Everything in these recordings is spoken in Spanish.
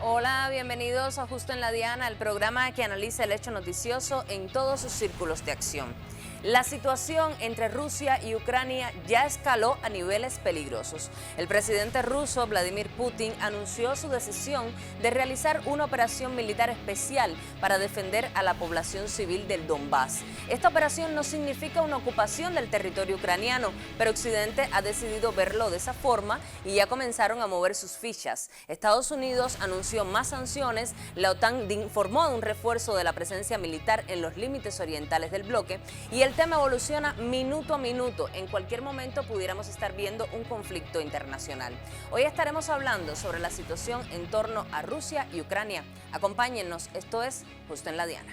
Hola, bienvenidos a Justo en la Diana, el programa que analiza el hecho noticioso en todos sus círculos de acción. La situación entre Rusia y Ucrania ya escaló a niveles peligrosos. El presidente ruso, Vladimir Putin, anunció su decisión de realizar una operación militar especial para defender a la población civil del Donbass. Esta operación no significa una ocupación del territorio ucraniano, pero Occidente ha decidido verlo de esa forma y ya comenzaron a mover sus fichas. Estados Unidos anunció más sanciones, la OTAN informó de un refuerzo de la presencia militar en los límites orientales del bloque y el tema evoluciona minuto a minuto. En cualquier momento pudiéramos estar viendo un conflicto internacional. Hoy estaremos hablando sobre la situación en torno a Rusia y Ucrania. Acompáñennos, esto es Justo en la Diana.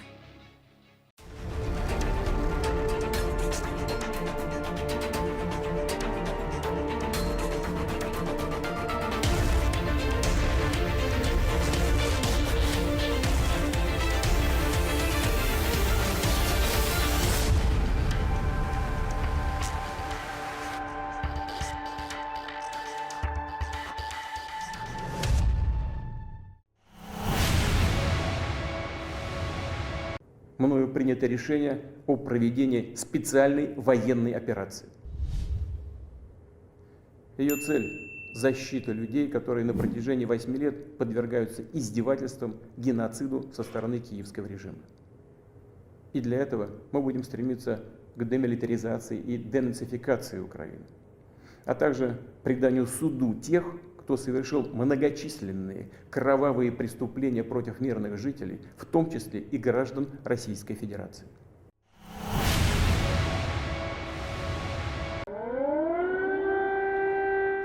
Мною принято решение о проведении специальной военной операции. Ее цель – защита людей, которые на протяжении 8 лет подвергаются издевательствам, геноциду со стороны киевского режима. И для этого мы будем стремиться к демилитаризации и денацификации Украины, а также преданию суду тех, кто совершил многочисленные кровавые преступления против мирных жителей, в том числе и граждан Российской Федерации.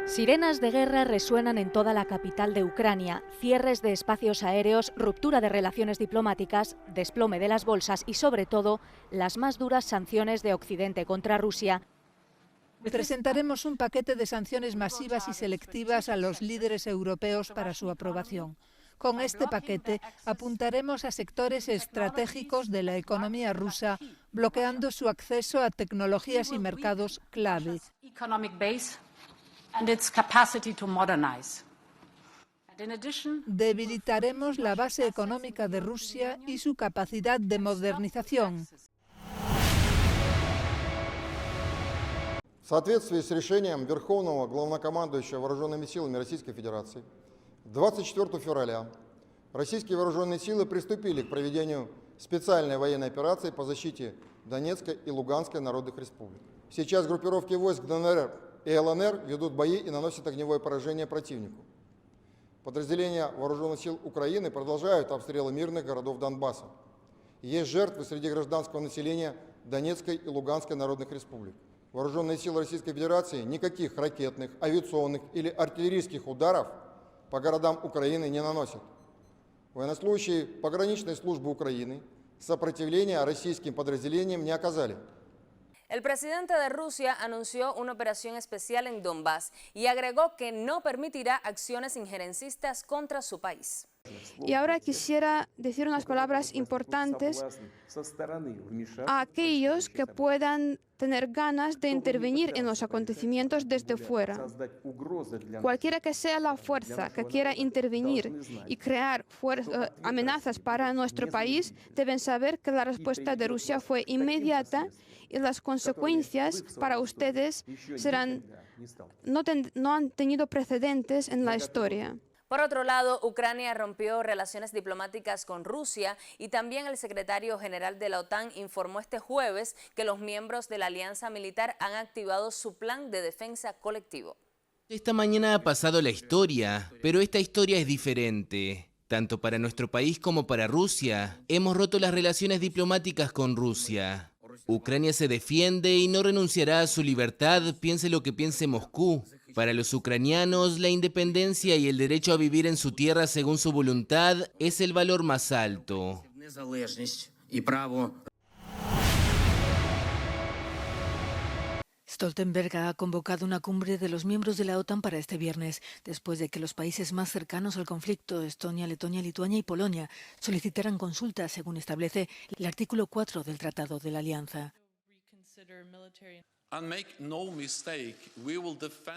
Sirenas de guerra resuenan en toda la capital de Ucrania, cierres de espacios aéreos, ruptura de relaciones diplomáticas, desplome de las bolsas y, sobre todo, las más duras sanciones de Occidente contra Rusia. Presentaremos un paquete de sanciones masivas y selectivas a los líderes europeos para su aprobación. Con este paquete apuntaremos a sectores estratégicos de la economía rusa, bloqueando su acceso a tecnologías y mercados clave. Debilitaremos la base económica de Rusia y su capacidad de modernización. В соответствии с решением Верховного Главнокомандующего Вооруженными силами Российской Федерации 24 февраля российские вооруженные силы приступили к проведению специальной военной операции по защите Донецкой и Луганской народных республик. Сейчас группировки войск ДНР и ЛНР ведут бои и наносят огневое поражение противнику. Подразделения вооруженных сил Украины продолжают обстрелы мирных городов Донбасса. Есть жертвы среди гражданского населения Донецкой и Луганской народных республик. Вооруженные силы Российской Федерации никаких ракетных, авиационных или артиллерийских ударов по городам Украины не наносят. Военнослужащие пограничной службы Украины сопротивления российским подразделениям не оказали. El presidente de Rusia anunció una operación especial en Donbass y agregó que no permitirá acciones injerencistas contra su país. Y ahora quisiera decir unas palabras importantes a aquellos que puedan tener ganas de intervenir en los acontecimientos desde fuera. Cualquiera que sea la fuerza que quiera intervenir y crear amenazas para nuestro país, deben saber que la respuesta de Rusia fue inmediata y las consecuencias para ustedes no han tenido precedentes en la historia. Por otro lado, Ucrania rompió relaciones diplomáticas con Rusia y también el secretario general de la OTAN informó este jueves que los miembros de la alianza militar han activado su plan de defensa colectivo. Esta mañana ha pasado la historia, pero esta historia es diferente. Tanto para nuestro país como para Rusia, hemos roto las relaciones diplomáticas con Rusia. Ucrania se defiende y no renunciará a su libertad, piense lo que piense Moscú. Para los ucranianos, la independencia y el derecho a vivir en su tierra según su voluntad es el valor más alto. Stoltenberg ha convocado una cumbre de los miembros de la OTAN para este viernes, después de que los países más cercanos al conflicto, Estonia, Letonia, Lituania y Polonia, solicitaran consultas, según establece el artículo 4 del Tratado de la Alianza.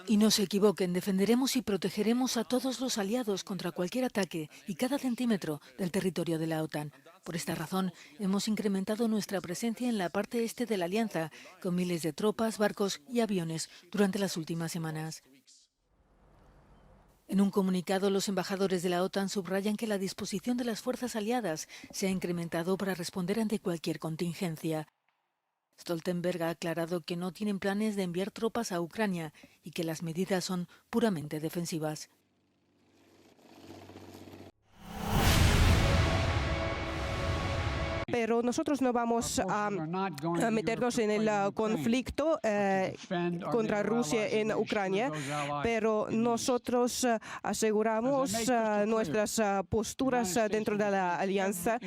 Y no se equivoquen, defenderemos y protegeremos a todos los aliados contra cualquier ataque y cada centímetro del territorio de la OTAN. Por esta razón, hemos incrementado nuestra presencia en la parte este de la alianza, con miles de tropas, barcos y aviones durante las últimas semanas. En un comunicado, los embajadores de la OTAN subrayan que la disposición de las fuerzas aliadas se ha incrementado para responder ante cualquier contingencia. Stoltenberg ha aclarado que no tienen planes de enviar tropas a Ucrania y que las medidas son puramente defensivas. Pero nosotros no vamos a meternos en el conflicto contra Rusia en Ucrania, pero nosotros aseguramos nuestras posturas dentro de la alianza.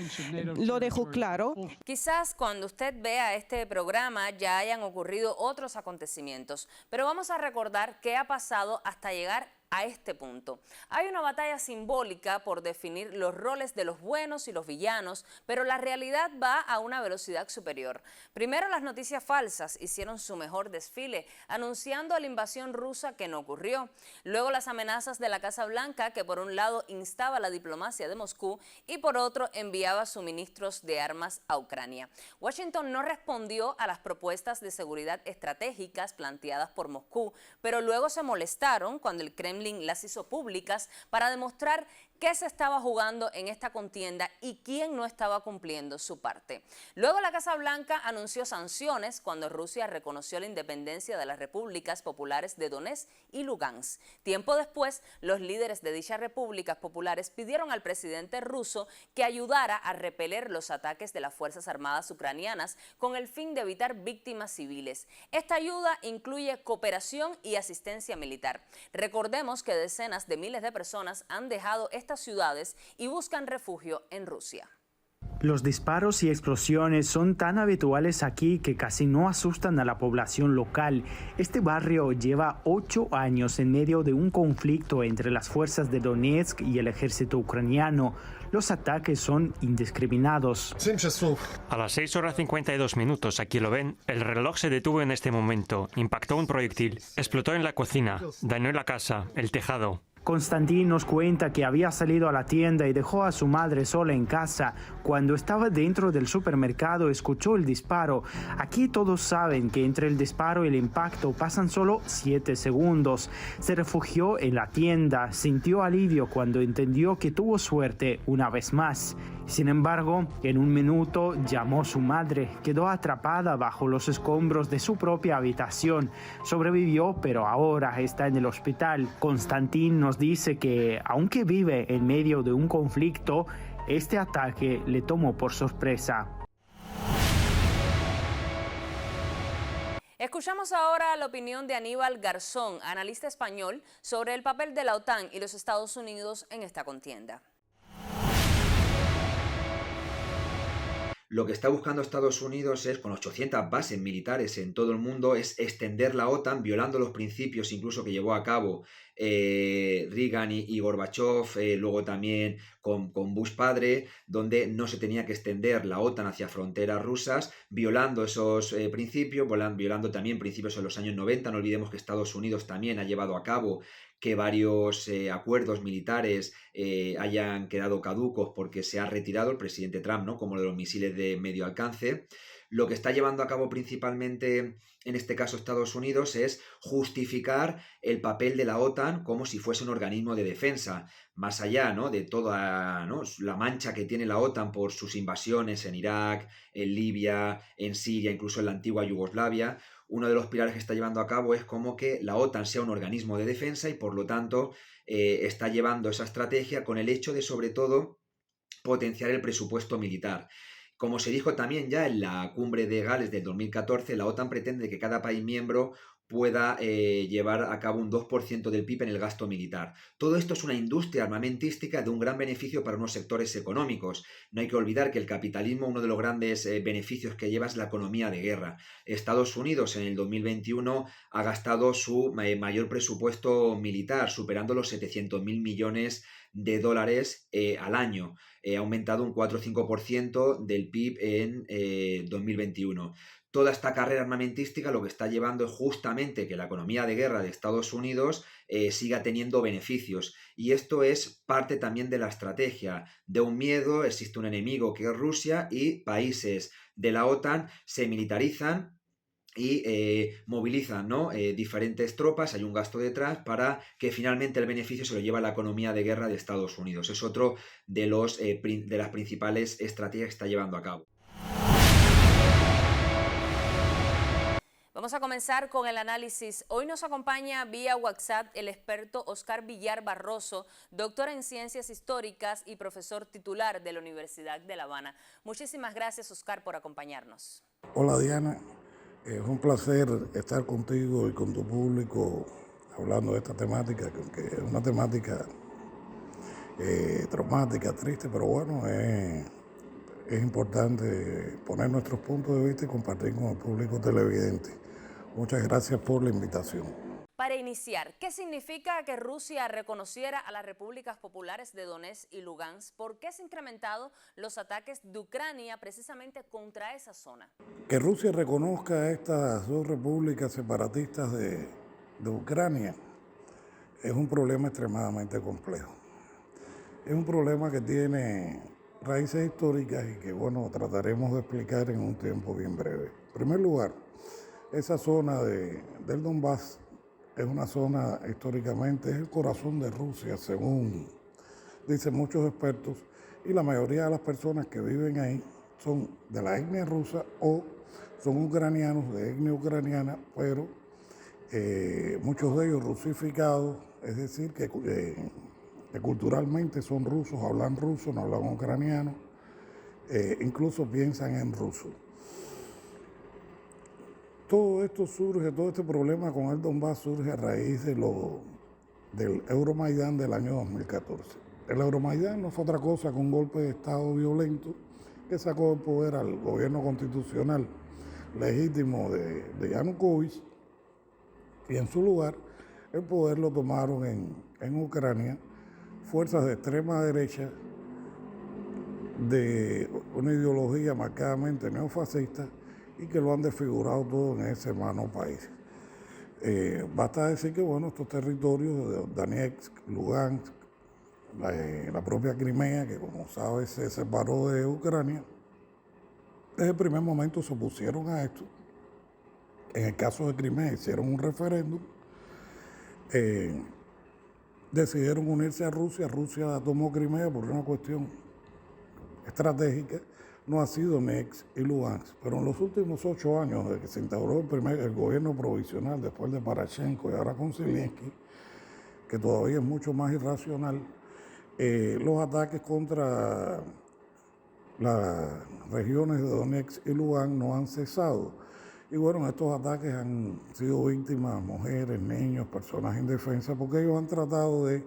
Lo dejo claro. Quizás cuando usted vea este programa ya hayan ocurrido otros acontecimientos, pero vamos a recordar qué ha pasado hasta llegar a este punto. Hay una batalla simbólica por definir los roles de los buenos y los villanos, pero la realidad va a una velocidad superior. Primero, las noticias falsas hicieron su mejor desfile, anunciando la invasión rusa que no ocurrió. Luego, las amenazas de la Casa Blanca, que por un lado instaba la diplomacia de Moscú y por otro enviaba suministros de armas a Ucrania. Washington no respondió a las propuestas de seguridad estratégicas planteadas por Moscú, pero luego se molestaron cuando el Kremlin las hizo públicas para demostrar qué se estaba jugando en esta contienda y quién no estaba cumpliendo su parte. Luego la Casa Blanca anunció sanciones cuando Rusia reconoció la independencia de las repúblicas populares de Donetsk y Lugansk. Tiempo después, los líderes de dichas repúblicas populares pidieron al presidente ruso que ayudara a repeler los ataques de las Fuerzas Armadas ucranianas con el fin de evitar víctimas civiles. Esta ayuda incluye cooperación y asistencia militar. Recordemos que decenas de miles de personas han dejado estas ciudades y buscan refugio en Rusia. Los disparos y explosiones son tan habituales aquí que casi no asustan a la población local. Este barrio lleva 8 años en medio de un conflicto entre las fuerzas de Donetsk y el ejército ucraniano. Los ataques son indiscriminados. A las 6:52, aquí lo ven, el reloj se detuvo en este momento. Impactó un proyectil, explotó en la cocina, dañó la casa, el tejado. Konstantin nos cuenta que había salido a la tienda y dejó a su madre sola en casa. Cuando estaba dentro del supermercado escuchó el disparo. Aquí todos saben que entre el disparo y el impacto pasan solo 7 segundos. Se refugió en la tienda, sintió alivio cuando entendió que tuvo suerte una vez más. Sin embargo, en un minuto llamó a su madre, quedó atrapada bajo los escombros de su propia habitación. Sobrevivió, pero ahora está en el hospital. Konstantin nos dice que, aunque vive en medio de un conflicto, este ataque le tomó por sorpresa. Escuchamos ahora la opinión de Aníbal Garzón, analista español, sobre el papel de la OTAN y los Estados Unidos en esta contienda. Lo que está buscando Estados Unidos es, con 800 bases militares en todo el mundo, es extender la OTAN violando los principios incluso que llevó a cabo Reagan y Gorbachev, luego también con Bush padre, donde no se tenía que extender la OTAN hacia fronteras rusas, violando esos principios, violando también principios en los años 90. No olvidemos que Estados Unidos también ha llevado a cabo que varios acuerdos militares hayan quedado caducos porque se ha retirado el presidente Trump, ¿no? Como lo de los misiles de medio alcance. Lo que está llevando a cabo principalmente, en este caso Estados Unidos, es justificar el papel de la OTAN como si fuese un organismo de defensa, más allá, ¿no?, de toda, ¿no?, la mancha que tiene la OTAN por sus invasiones en Irak, en Libia, en Siria, incluso en la antigua Yugoslavia. Uno de los pilares que está llevando a cabo es como que la OTAN sea un organismo de defensa y por lo tanto está llevando esa estrategia con el hecho de, sobre todo, potenciar el presupuesto militar. Como se dijo también ya en la cumbre de Gales del 2014, la OTAN pretende que cada país miembro pueda llevar a cabo un 2% del PIB en el gasto militar. Todo esto es una industria armamentística de un gran beneficio para unos sectores económicos. No hay que olvidar que el capitalismo, uno de los grandes beneficios que lleva es la economía de guerra. Estados Unidos en el 2021 ha gastado su mayor presupuesto militar, superando los 700.000 millones de dólares al año. Ha aumentado un 4 o 5% del PIB en 2021. toda esta carrera armamentística lo que está llevando es justamente que la economía de guerra de Estados Unidos siga teniendo beneficios. Y esto es parte también de la estrategia de un miedo. Existe un enemigo que es Rusia y países de la OTAN se militarizan y movilizan, ¿no? Diferentes tropas, hay un gasto detrás para que finalmente el beneficio se lo lleva a la economía de guerra de Estados Unidos. Es otro de las principales estrategias que está llevando a cabo. Vamos a comenzar con el análisis. Hoy nos acompaña vía WhatsApp el experto Oscar Villar Barroso, doctor en Ciencias Históricas y profesor titular de la Universidad de La Habana. Muchísimas gracias, Oscar, por acompañarnos. Hola, Diana. Es un placer estar contigo y con tu público hablando de esta temática, que es una temática traumática, triste, pero bueno, es importante poner nuestros puntos de vista y compartir con el público televidente. Muchas gracias por la invitación. Para iniciar, ¿qué significa que Rusia reconociera a las repúblicas populares de Donetsk y Lugansk? ¿Por qué se han incrementado los ataques de Ucrania precisamente contra esa zona? Que Rusia reconozca a estas dos repúblicas separatistas de Ucrania es un problema extremadamente complejo. Es un problema que tiene raíces históricas y que, bueno, trataremos de explicar en un tiempo bien breve. En primer lugar, esa zona del Donbass es una zona históricamente, es el corazón de Rusia, según dicen muchos expertos, y la mayoría de las personas que viven ahí son de la etnia rusa o son ucranianos de etnia ucraniana, pero muchos de ellos rusificados, es decir, que culturalmente son rusos, hablan ruso, no hablan ucraniano, incluso piensan en ruso. Todo esto surge, todo este problema con el Donbass surge a raíz del Euromaidán del año 2014. El Euromaidán no fue otra cosa que un golpe de Estado violento que sacó del poder al gobierno constitucional legítimo de Yanukovych, y en su lugar el poder lo tomaron en Ucrania fuerzas de extrema derecha de una ideología marcadamente neofascista y que lo han desfigurado todo en ese hermano país. Basta decir que, bueno, estos territorios de Donetsk, Lugansk, la propia Crimea, que como sabes se separó de Ucrania, desde el primer momento se opusieron a esto. En el caso de Crimea hicieron un referéndum, decidieron unirse a Rusia. Rusia tomó Crimea por una cuestión estratégica. No ha sido Donetsk y Lugansk, pero en los últimos 8 años, desde que se instauró el gobierno provisional, después de Poroshenko y ahora con Zelensky, que todavía es mucho más irracional, los ataques contra las regiones de Donetsk y Lugansk no han cesado. Y bueno, estos ataques han sido víctimas mujeres, niños, personas indefensas, porque ellos han tratado de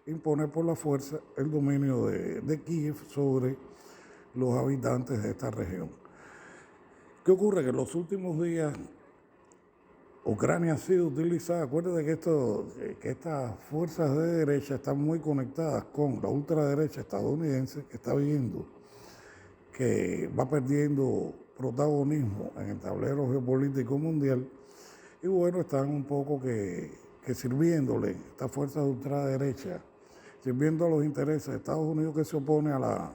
imponer por la fuerza el dominio de Kiev sobre los habitantes de esta región. ¿Qué ocurre? Que en los últimos días Ucrania ha sido utilizada. Acuérdate que estas fuerzas de derecha están muy conectadas con la ultraderecha estadounidense, que está viendo que va perdiendo protagonismo en el tablero geopolítico mundial, y bueno, están un poco que sirviéndole, estas fuerzas de ultraderecha, sirviendo a los intereses de Estados Unidos, que se opone a la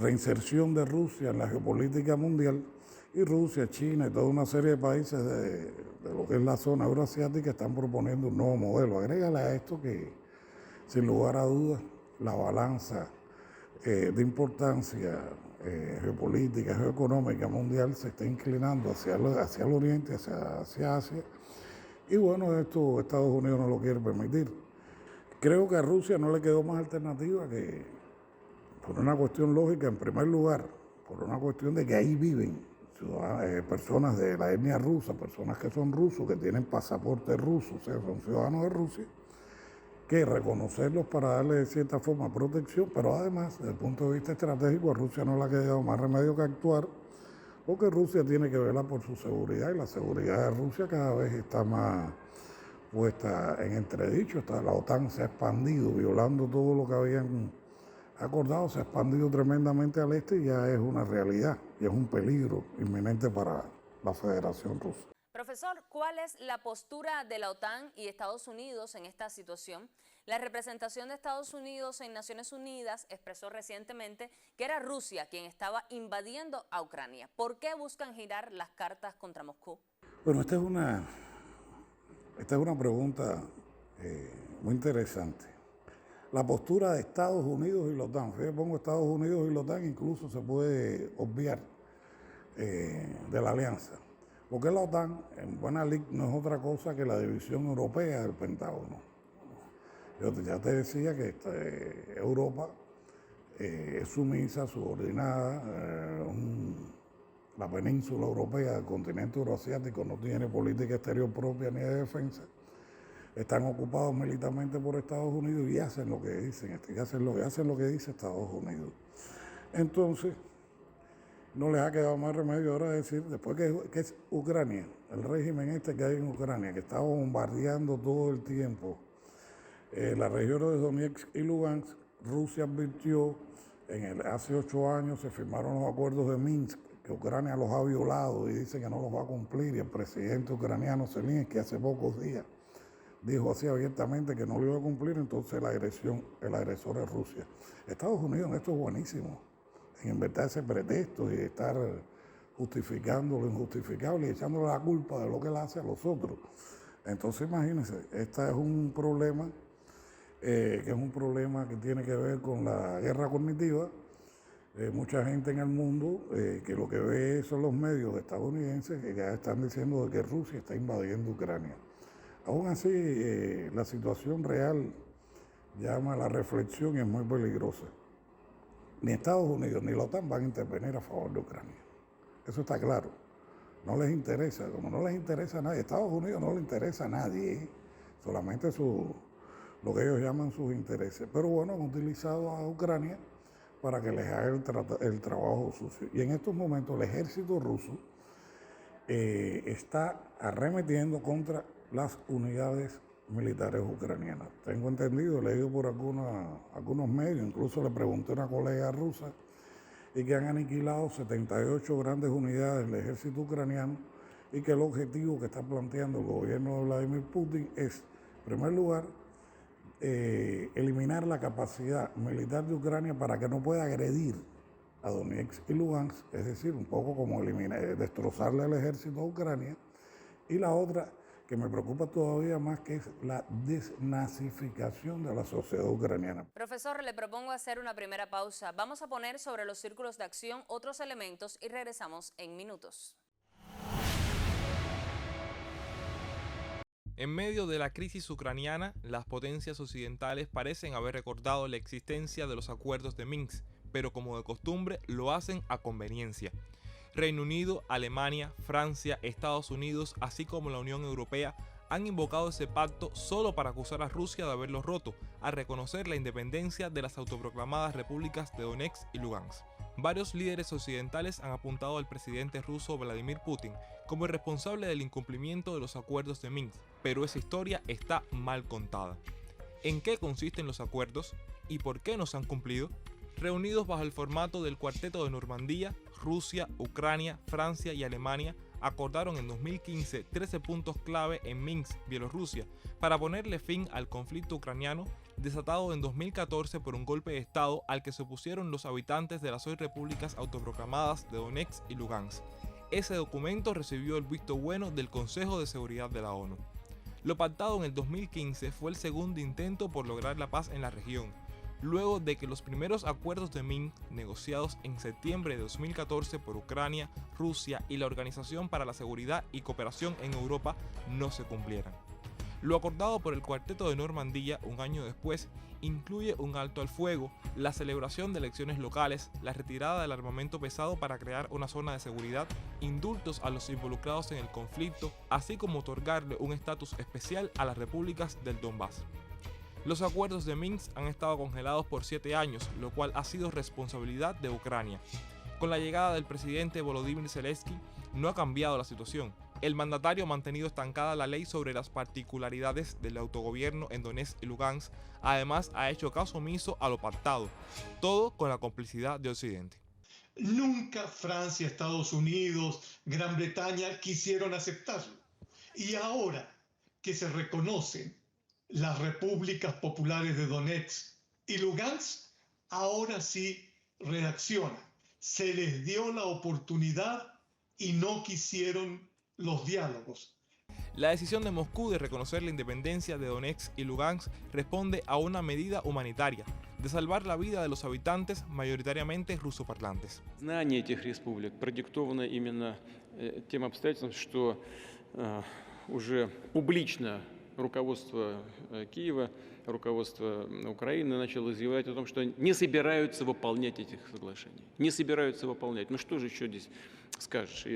reinserción de Rusia en la geopolítica mundial, y Rusia, China y toda una serie de países de lo que es la zona euroasiática están proponiendo un nuevo modelo. Agrégale a esto que, sin lugar a dudas, la balanza de importancia geopolítica, geoeconómica mundial se está inclinando hacia el oriente, hacia Asia, y bueno, esto Estados Unidos no lo quiere permitir. Creo que a Rusia no le quedó más alternativa que, por una cuestión lógica, en primer lugar, por una cuestión de que ahí viven personas de la etnia rusa, personas que son rusos, que tienen pasaporte ruso, o sea, son ciudadanos de Rusia, que reconocerlos para darle de cierta forma protección, pero además, desde el punto de vista estratégico, a Rusia no le ha quedado más remedio que actuar, porque Rusia tiene que velar por su seguridad, y la seguridad de Rusia cada vez está más puesta en entredicho. La OTAN se ha expandido, violando todo lo que habían acordado, se ha expandido tremendamente al este y ya es una realidad, y es un peligro inminente para la Federación Rusa. Profesor, ¿cuál es la postura de la OTAN y Estados Unidos en esta situación? La representación de Estados Unidos en Naciones Unidas expresó recientemente que era Rusia quien estaba invadiendo a Ucrania. ¿Por qué buscan girar las cartas contra Moscú? Bueno, esta es una pregunta muy interesante. La postura de Estados Unidos y la OTAN. Si yo pongo Estados Unidos y la OTAN, incluso se puede obviar de la alianza. Porque la OTAN, en buena ley, no es otra cosa que la división europea del Pentágono. Yo ya te decía que Europa es sumisa, subordinada, la península europea, el continente euroasiático, no tiene política exterior propia ni de defensa. Están ocupados militarmente por Estados Unidos y hacen lo que dicen, hacen lo que dice Estados Unidos. Entonces, no les ha quedado más remedio ahora decir, después que es Ucrania, el régimen que hay en Ucrania, que está bombardeando todo el tiempo las regiones de Donetsk y Lugansk. Rusia advirtió, hace 8 años se firmaron los acuerdos de Minsk, que Ucrania los ha violado y dice que no los va a cumplir, y el presidente ucraniano Zelensky hace pocos días dijo así abiertamente que no lo iba a cumplir. Entonces el agresor es Rusia. Estados Unidos en esto es buenísimo, en inventarse pretextos y estar justificando lo injustificable y echándole la culpa de lo que él hace a los otros. Entonces imagínense, este es un problema que tiene que ver con la guerra cognitiva. Mucha gente en el mundo que lo que ve son los medios estadounidenses que ya están diciendo de que Rusia está invadiendo Ucrania. Aún así, la situación real llama a la reflexión y es muy peligrosa. Ni Estados Unidos ni la OTAN van a intervenir a favor de Ucrania. Eso está claro. No les interesa, como no les interesa a nadie. Estados Unidos no le interesa a nadie, solamente lo que ellos llaman sus intereses. Pero bueno, han utilizado a Ucrania para que les haga el trabajo sucio. Y en estos momentos el ejército ruso está arremetiendo contra las unidades militares ucranianas. Tengo entendido, he leído por algunos medios, incluso le pregunté a una colega rusa, y que han aniquilado 78 grandes unidades del ejército ucraniano, y que el objetivo que está planteando el gobierno de Vladimir Putin es, en primer lugar, eliminar la capacidad militar de Ucrania para que no pueda agredir a Donetsk y Lugansk, es decir, un poco como destrozarle al ejército a Ucrania. Y la otra, que me preocupa todavía más, que es la desnazificación de la sociedad ucraniana. Profesor, le propongo hacer una primera pausa. Vamos a poner sobre los círculos de acción otros elementos y regresamos en minutos. En medio de la crisis ucraniana, las potencias occidentales parecen haber recordado la existencia de los acuerdos de Minsk, pero como de costumbre lo hacen a conveniencia. Reino Unido, Alemania, Francia, Estados Unidos, así como la Unión Europea, han invocado ese pacto solo para acusar a Rusia de haberlo roto, al reconocer la independencia de las autoproclamadas repúblicas de Donetsk y Lugansk. Varios líderes occidentales han apuntado al presidente ruso Vladimir Putin como el responsable del incumplimiento de los acuerdos de Minsk, pero esa historia está mal contada. ¿En qué consisten los acuerdos y por qué no se han cumplido? Reunidos bajo el formato del Cuarteto de Normandía, Rusia, Ucrania, Francia y Alemania acordaron en 2015 13 puntos clave en Minsk, Bielorrusia, para ponerle fin al conflicto ucraniano desatado en 2014 por un golpe de estado al que se opusieron los habitantes de las hoy repúblicas autoproclamadas de Donetsk y Lugansk. Ese documento recibió el visto bueno del Consejo de Seguridad de la ONU. Lo pactado en el 2015 fue el segundo intento por lograr la paz en la región, luego de que los primeros acuerdos de Minsk, negociados en septiembre de 2014 por Ucrania, Rusia y la Organización para la Seguridad y Cooperación en Europa, no se cumplieran. Lo acordado por el Cuarteto de Normandía un año después incluye un alto al fuego, la celebración de elecciones locales, la retirada del armamento pesado para crear una zona de seguridad, indultos a los involucrados en el conflicto, así como otorgarle un estatus especial a las repúblicas del Donbass. Los acuerdos de Minsk han estado congelados por 7 años, lo cual ha sido responsabilidad de Ucrania. Con la llegada del presidente Volodymyr Zelensky, no ha cambiado la situación. El mandatario ha mantenido estancada la ley sobre las particularidades del autogobierno en Donetsk y Lugansk. Además, ha hecho caso omiso a lo pactado, todo con la complicidad de Occidente. Nunca Francia, Estados Unidos, Gran Bretaña quisieron aceptarlo. Y ahora que se reconocen las repúblicas populares de Donetsk y Lugansk, ahora sí reaccionan. Se les dio la oportunidad y no quisieron los diálogos. La decisión de Moscú de reconocer la independencia de Donetsk y Lugansk responde a una medida humanitaria, de salvar la vida de los habitantes mayoritariamente rusoparlantes. Знание этих республик продиктовано именно тем обстоятельством, что уже публично руководство Киева, руководство Украины начало заявлять о том, что не собираются выполнять этих соглашений. Не собираются выполнять. Ну что же еще здесь скажешь?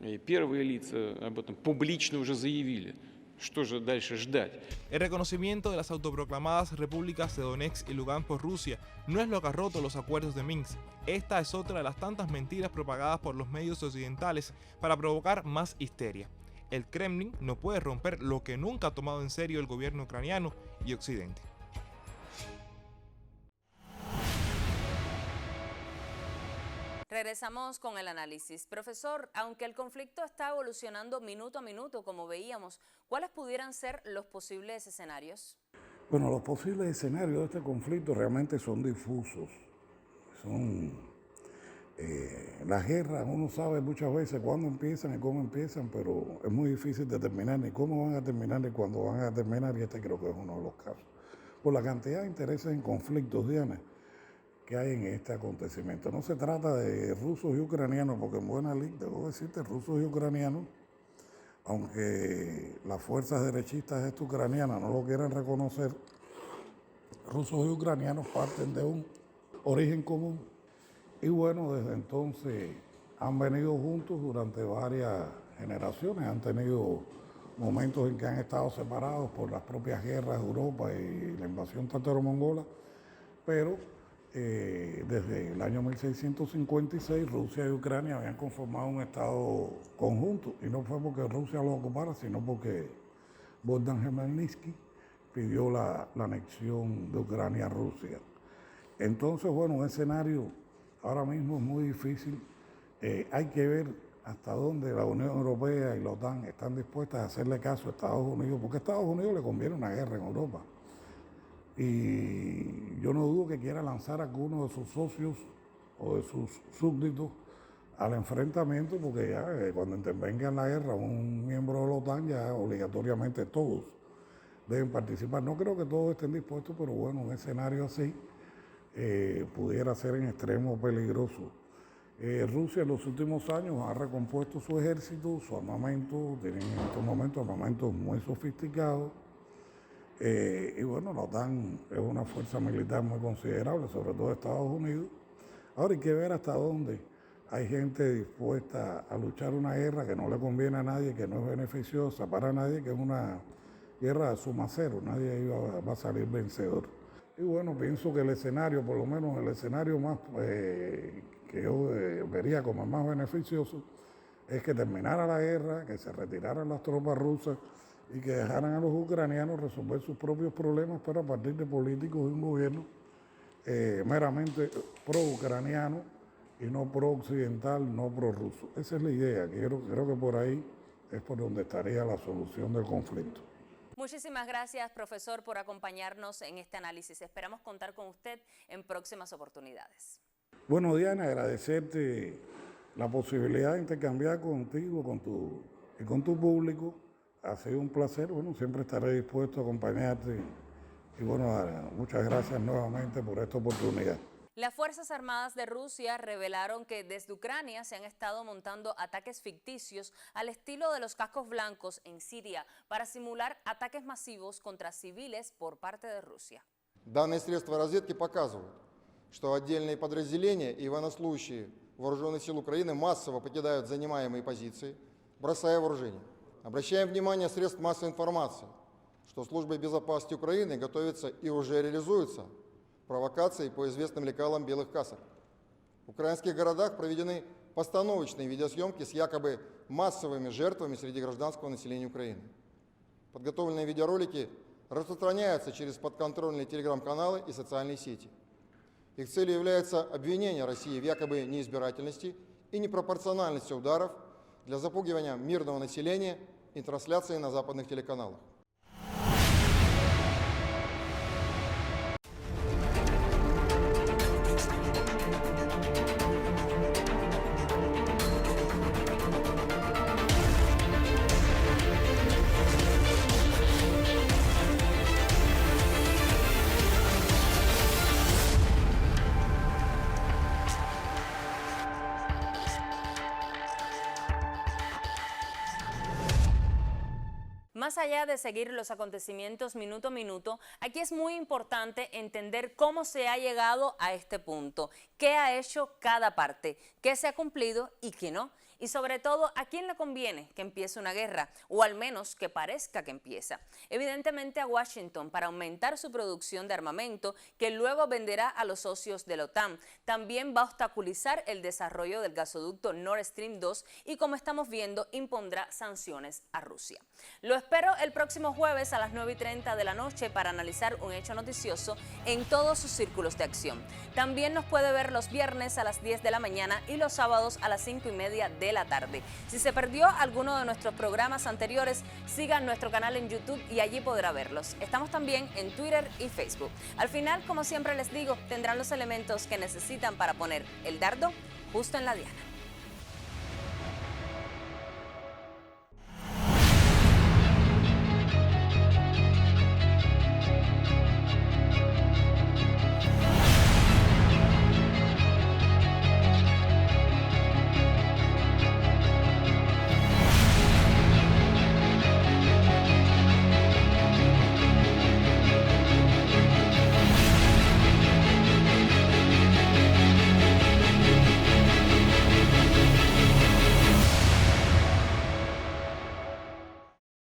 И первые лица об этом публично уже заявили. Что же дальше ждать? El reconocimiento de las autoproclamadas repúblicas de Donetsk y Lugansk por Rusia no es lo que ha roto los acuerdos de Minsk. Esta es otra de las tantas mentiras propagadas por los medios occidentales para provocar más histeria. El Kremlin no puede romper lo que nunca ha tomado en serio el gobierno ucraniano y Occidente. Regresamos con el análisis. Profesor, aunque el conflicto está evolucionando minuto a minuto, como veíamos, ¿cuáles pudieran ser los posibles escenarios? Bueno, los posibles escenarios de este conflicto realmente son difusos. Las guerras, uno sabe muchas veces cuándo empiezan y cómo empiezan, pero es muy difícil determinar ni cómo van a terminar ni cuándo van a terminar, y este creo que es uno de los casos. Por la cantidad de intereses en conflictos, Diana, que hay en este acontecimiento. No se trata de rusos y ucranianos, porque en buena ley, debo decirte, rusos y ucranianos, aunque las fuerzas derechistas ucranianas no lo quieran reconocer, rusos y ucranianos parten de un origen común. Y bueno, desde entonces han venido juntos durante varias generaciones, han tenido momentos en que han estado separados por las propias guerras de Europa y la invasión tártaro-mongola, pero desde el año 1656 Rusia y Ucrania habían conformado un estado conjunto, y no fue porque Rusia lo ocupara, sino porque Bogdan Khmelnytsky pidió la anexión de Ucrania a Rusia. Entonces, bueno, un escenario ahora mismo es muy difícil. Hay que ver hasta dónde la Unión Europea y la OTAN están dispuestas a hacerle caso a Estados Unidos, porque a Estados Unidos le conviene una guerra en Europa. Y yo no dudo que quiera lanzar a alguno de sus socios o de sus súbditos al enfrentamiento, porque ya cuando intervenga en la guerra un miembro de la OTAN, ya obligatoriamente todos deben participar. No creo que todos estén dispuestos, pero bueno, un escenario así pudiera ser en extremo peligroso. Rusia en los últimos años ha recompuesto su ejército, su armamento, tienen en estos momentos armamentos muy sofisticados. Y bueno, la OTAN es una fuerza militar muy considerable, sobre todo Estados Unidos. Ahora hay que ver hasta dónde hay gente dispuesta a luchar una guerra que no le conviene a nadie, que no es beneficiosa para nadie, que es una guerra de suma cero, nadie va a salir vencedor. Y bueno, pienso que el escenario, por lo menos el escenario más que yo vería como más beneficioso, es que terminara la guerra, que se retiraran las tropas rusas y que dejaran a los ucranianos resolver sus propios problemas, pero a partir de políticos de un gobierno meramente pro-ucraniano y no pro-occidental, no pro-ruso. Esa es la idea, que creo que por ahí es por donde estaría la solución del conflicto. Muchísimas gracias, profesor, por acompañarnos en este análisis. Esperamos contar con usted en próximas oportunidades. Bueno, Diana, agradecerte la posibilidad de intercambiar contigo y con tu público. Ha sido un placer. Bueno, siempre estaré dispuesto a acompañarte. Y bueno, muchas gracias nuevamente por esta oportunidad. Las Fuerzas Armadas de Rusia revelaron que desde Ucrania se han estado montando ataques ficticios al estilo de los cascos blancos en Siria para simular ataques masivos contra civiles por parte de Rusia. Данные средства разведки показывают, что отдельные подразделения и военнослужащие Вооруженных сил Украины массово покидают занимаемые позиции, бросая вооружение. Обращаем внимание средств массовой информации, что службой безопасности Украины готовится и уже реализуется провокации по известным лекалам белых касок. В украинских городах проведены постановочные видеосъемки с якобы массовыми жертвами среди гражданского населения Украины. Подготовленные видеоролики распространяются через подконтрольные телеграм-каналы и социальные сети. Их целью является обвинение России в якобы неизбирательности и непропорциональности ударов для запугивания мирного населения и трансляции на западных телеканалах. Más allá de seguir los acontecimientos minuto a minuto, aquí es muy importante entender cómo se ha llegado a este punto, qué ha hecho cada parte, qué se ha cumplido y qué no. Y sobre todo, ¿a quién le conviene que empiece una guerra? O al menos que parezca que empieza. Evidentemente a Washington para aumentar su producción de armamento que luego venderá a los socios de la OTAN. También va a obstaculizar el desarrollo del gasoducto Nord Stream 2 y, como estamos viendo, impondrá sanciones a Rusia. Lo espero el próximo jueves a las 9:30 de la noche para analizar un hecho noticioso en todos sus círculos de acción. También nos puede ver los viernes a las 10 de la mañana y los sábados a las 5:30 de la tarde. Si se perdió alguno de nuestros programas anteriores, sigan nuestro canal en YouTube y allí podrá verlos. Estamos también en Twitter y Facebook. Al final, como siempre les digo, tendrán los elementos que necesitan para poner el dardo justo en la diana.